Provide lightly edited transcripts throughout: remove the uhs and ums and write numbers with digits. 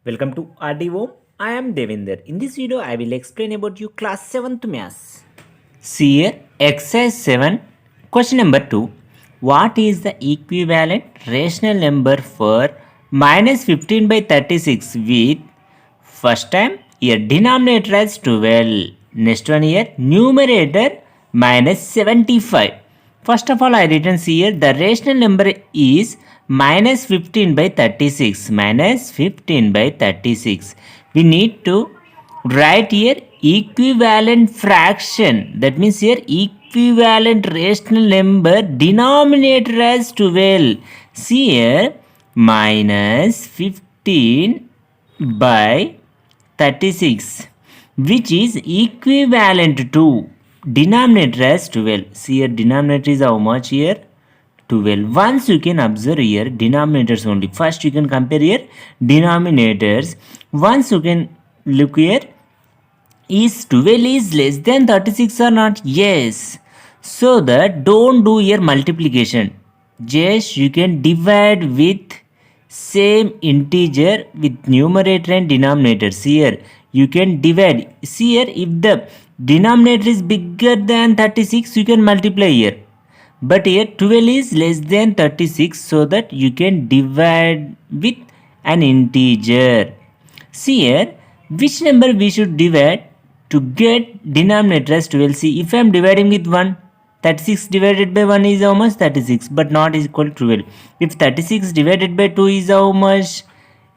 Welcome to RDO. I am Devinder. In this video, I will explain about you class 7th maths. See here, exercise 7, question number 2. What is the equivalent rational number for minus 15 by 36 with first time here denominator as 12. Next one here numerator minus 75. First of all, I written here the rational number is minus 15 by 36. Minus 15 by 36. We need to write here equivalent fraction. That means here equivalent rational number denominator as 12. See here minus 15 by 36 which is equivalent to denominator as 12. See here denominator is how much here? 12. Once you can observe here denominators only. First you can compare here denominators. Once you can look here, is 12 is less than 36 or not? Yes. So that don't do here multiplication. Just you can divide with same integer with numerator and denominator. See here you can divide. See here if the denominator is bigger than 36 you can multiply here. But here 12 is less than 36 so that you can divide with an integer. See here which number we should divide to get denominator as 12. See if I am dividing with 1, 36 divided by 1 is how much? 36 but not is equal to 12. If 36 divided by 2 is how much?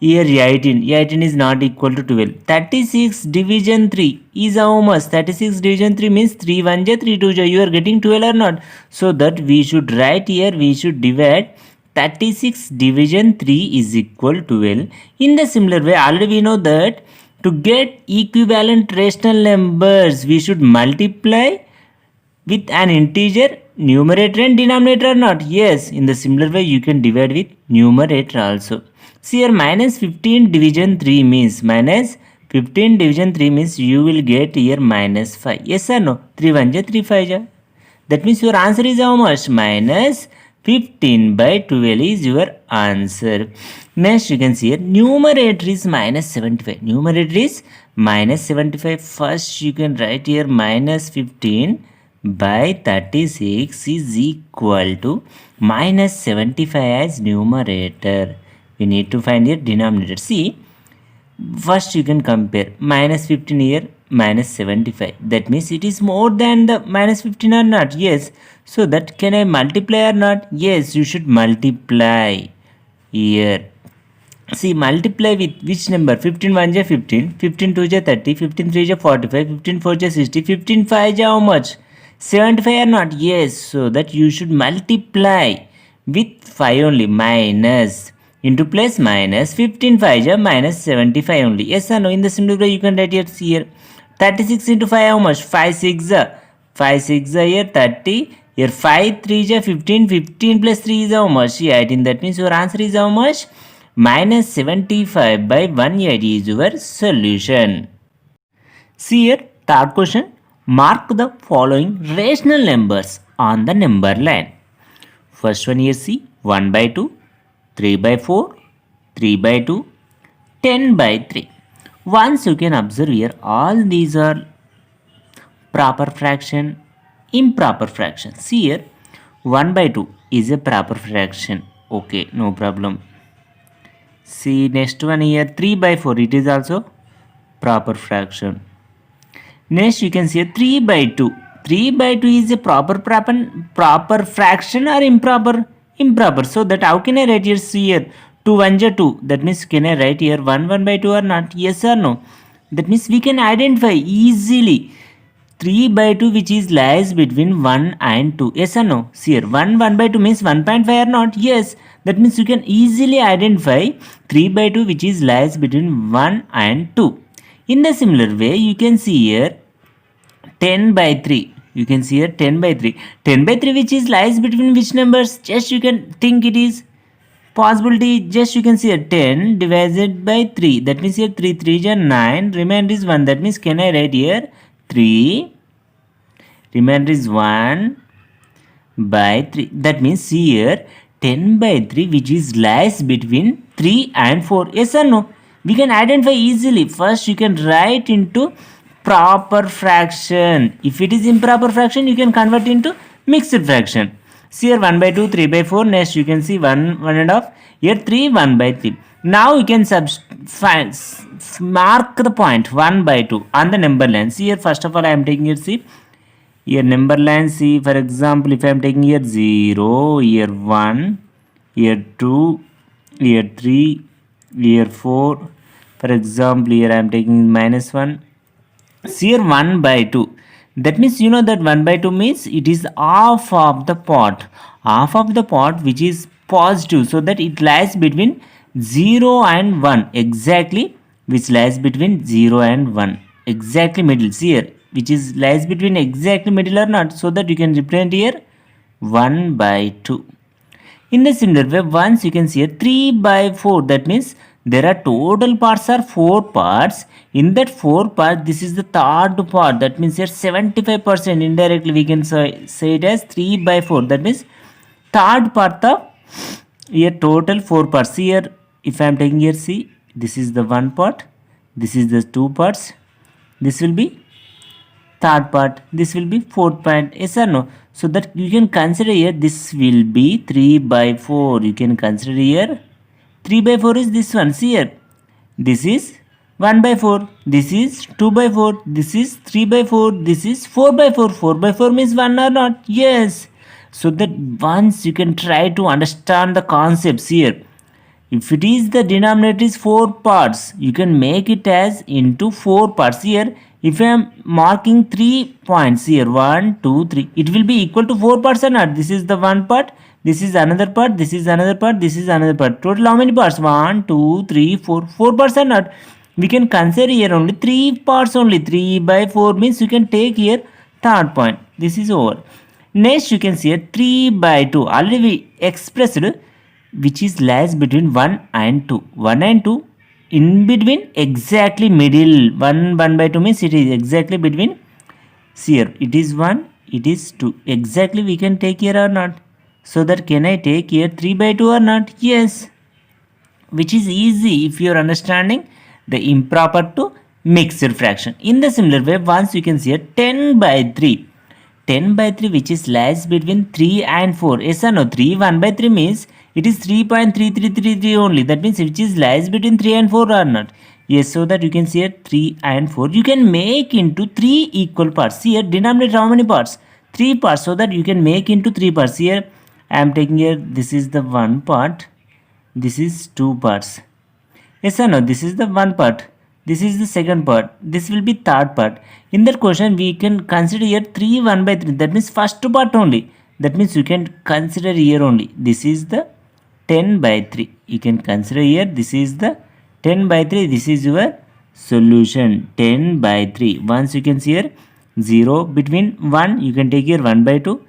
Here 18. 18 is not equal to 12. 36 division 3 is how much? 36 division 3 means 3 1 ja 3 2 ja. You are getting 12 or not? So that we should write here, we should divide 36 division 3 is equal to 12. In the similar way, already we know that to get equivalent rational numbers, we should multiply with an integer numerator and denominator or not? Yes. In the similar way, you can divide with numerator also. See here minus 15 division 3 means minus 15 division 3 means you will get here minus 5. Yes or no? 3 1 ja 3 5 ja. That means your answer is how much? Minus 15 by 12 is your answer. Next you can see here numerator is minus 75. Numerator is minus 75. First you can write here minus 15 by 36 is equal to minus 75 as numerator. We need to find here denominator. See, first you can compare minus 15 here, minus 75. That means it is more than the minus 15 or not? Yes. So that can I multiply or not? Yes, you should multiply here. See, multiply with which number? 15 1 ja 15, 15 2 ja 30, 15 3 ja 45, 15 4 ja 60, 15 5 ja how much? 75 or not? Yes. So that you should multiply with 5 only. Minus into plus minus 15 5 ja minus 75 only. Yes or no? In the similar way you can write here 36 into 5 how much? 5 6 ja 5 6 ja here 30. Here 5 3 ja 15, 15 plus 3 is how much? 18. That means your answer is how much? Minus 75 by 180 is your solution. See here third question. Mark the following rational numbers on the number line. First one here see 1 by 2, 3 by 4, 3 by 2, 10 by 3. Once you can observe here all these are proper fraction, improper fraction. See here 1 by 2 is a proper fraction. Okay, no problem. See next one here 3 by 4 it is also proper fraction. Next you can see 3 by 2. 3 by 2 is a proper fraction or improper? Improper. So that how can I write here 2 1 ja 2. That means can I write here 1 1 by 2 or not? Yes or no? That means we can identify easily 3 by 2 which is lies between 1 and 2. Yes or no? See here 1 1 by 2 means 1.5 or not? Yes. That means you can easily identify 3 by 2 which is lies between 1 and 2. In the similar way, you can see here 10 by 3. You can see here 10 by 3. 10 by 3 which is lies between which numbers? Just you can think it is possibility. Just you can see here 10 divided by 3. That means here 3 3 is 9. Remainder is 1. That means can I write here 3. Remainder is 1 by 3. That means see here 10 by 3 which is lies between 3 and 4. Yes or no? we can identify easily. First you can write into proper fraction. If it is improper fraction, you can convert into mixed fraction. See here 1 by 2, 3 by 4. Next you can see 1, 1 and half. Here 3, 1 by 3. Now you can mark the point 1 by 2 on the number line. See here, first of all I am taking here, see here number line. See, for example, if I am taking here 0, here 1, here 2, here 3, here 4. For example, here I am taking minus 1. See here 1 by 2. That means you know that 1 by 2 means it is half of the part. Half of the part which is positive. So that it lies between 0 and 1. Exactly. Which lies between 0 and 1. Exactly middle. See here. Which is lies between exactly middle or not. So that you can represent here 1 by 2. In the similar way, once you can see here 3 by 4. That means there are total parts are 4 parts. In that 4 parts, this is the third part. That means here 75%. Indirectly we can say it as 3 by 4. That means third part of here total 4 parts. Here if I am taking here, see, this is the one part, this is the two parts, this will be third part, this will be fourth part. Yes or no? So that you can consider here this will be 3 by 4. You can consider here 3 by 4 is this one. See here, this is 1 by 4, this is 2 by 4, this is 3 by 4, this is 4 by 4. 4 by 4 means 1 or not? Yes. So that once you can try to understand the concepts here. If it is the denominator is 4 parts, you can make it as into 4 parts. Here if I am marking 3 points here, 1, 2, 3, it will be equal to 4 parts or not? This is the one part, this is another part, this is another part, this is another part. Total how many parts? 1, 2, 3, 4. 4 parts or not? We can consider here only 3 parts only. 3 by 4 means you can take here third point. This is over. Next you can see here 3 by 2. Already we expressed which is lies between 1 and 2. 1 and 2 in between exactly middle. 1 by 2 means it is exactly between. See here it is 1, it is 2. Exactly we can take here or not? So that can I take here 3 by 2 or not? Yes. Which is easy if you are understanding the improper to mixed fraction. In the similar way, once you can see here 10 by 3. 10 by 3 which is lies between 3 and 4. Yes or no? 3, 1 by 3 means it is 3.3333 only. That means which is lies between 3 and 4 or not? Yes, so that you can see here 3 and 4. You can make into 3 equal parts. See here denominator how many parts? 3 parts. So that you can make into 3 parts. Here I am taking here this is the one part. This is 2 parts. Yes or no? This is the one part. This is the second part. This will be third part. In that question, we can consider here 3 1 by 3. That means first part only. That means you can consider here only. This is the 10 by 3. You can consider here. This is the 10 by 3. This is your solution. 10 by 3. Once you can see here 0 between 1. You can take here 1 by 2.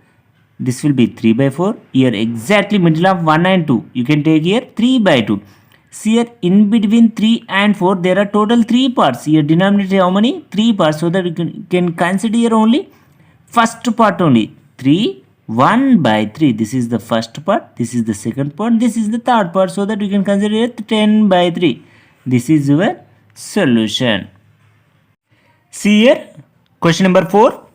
This will be 3 by 4. Here exactly middle of 1 and 2. You can take here 3 by 2. See here in between 3 and 4 there are total 3 parts. Here denominator how many? 3 parts. So that you can consider here only first part only. 3 1 by 3. This is the first part. This is the second part. This is the third part. So that you can consider it 10 by 3. This is your solution. See here question number 4.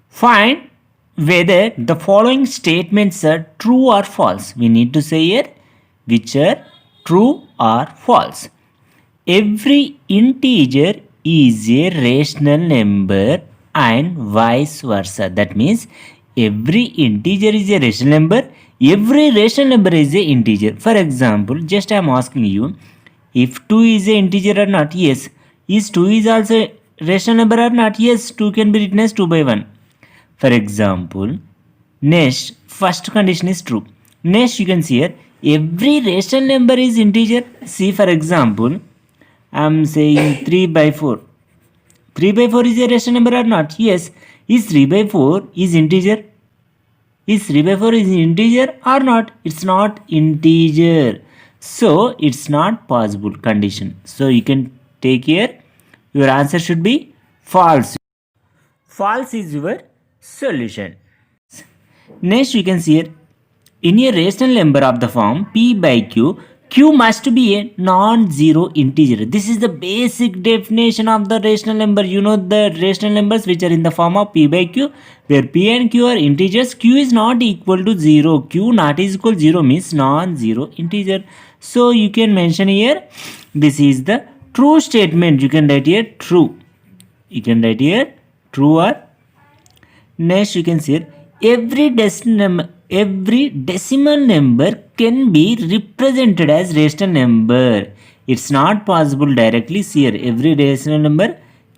Find whether the following statements are true or false. We need to say here which are true or false. Every integer is a rational number and vice versa. That means every integer is a rational number. Every rational number is a integer. For example, just I am asking you if 2 is a integer or not. Yes. Is 2 is also a rational number or not? Yes. 2 can be written as 2 by 1. For example, next first condition is true. Next you can see here every rational number is integer. See for example, I am saying 3 by 4. 3 by 4 is a rational number or not? Yes. Is 3 by 4 is integer? Is 3 by 4 is integer or not? It's not integer. So it's not possible condition. So you can take here your answer should be false. False is your solution. Next you can see here in a rational number of the form p by q, q must be a non-zero integer. This is the basic definition of the rational number. You know the rational numbers which are in the form of p by q, where p and q are integers. Q is not equal to 0. Q not is equal to 0 means non-zero integer. So you can mention here, this is the true statement. You can write here true. You can write here true. Or next you can see here, every decimal number can be represented as rational number. It's not possible directly. See here, every decimal number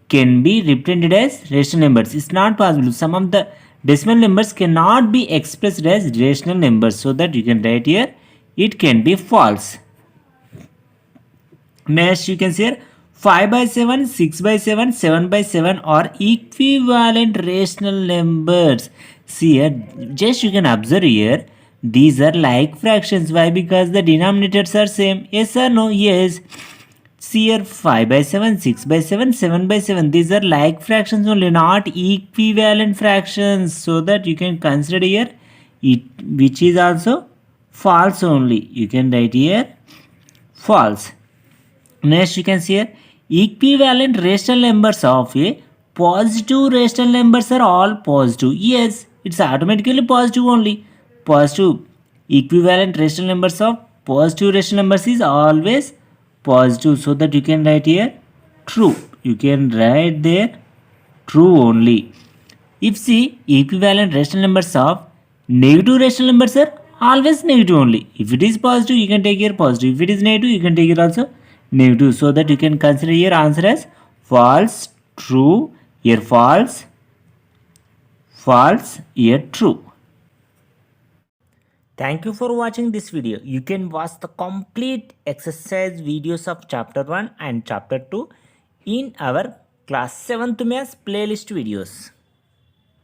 can be represented as rational numbers. It's not possible. Some of the decimal numbers cannot be expressed as rational numbers, so that you can write here it can be false. Next you can see here, 5 by 7, 6 by 7, 7 by 7 are equivalent rational numbers. See here, just you can observe here, these are like fractions. Why? Because the denominators are same. Yes or no? Yes. See here, 5 by 7, 6 by 7, 7 by 7. These are like fractions only, not equivalent fractions. So that you can consider here it, which is also false only. You can write here false. Next you can see here, equivalent rational numbers of a positive rational numbers are all positive. Yes, it's automatically positive only. Positive equivalent rational numbers of positive rational numbers is always positive. So that you can write here true. You can write there true only. If see, equivalent rational numbers of negative rational numbers are always negative only. If it is positive, you can take here positive. If it is negative, you can take it also negative. So that you can consider your answer as false, true, here false, false, here true. Thank you for watching this video. You can watch the complete exercise videos of chapter 1 and chapter 2 in our class 7th maths playlist videos.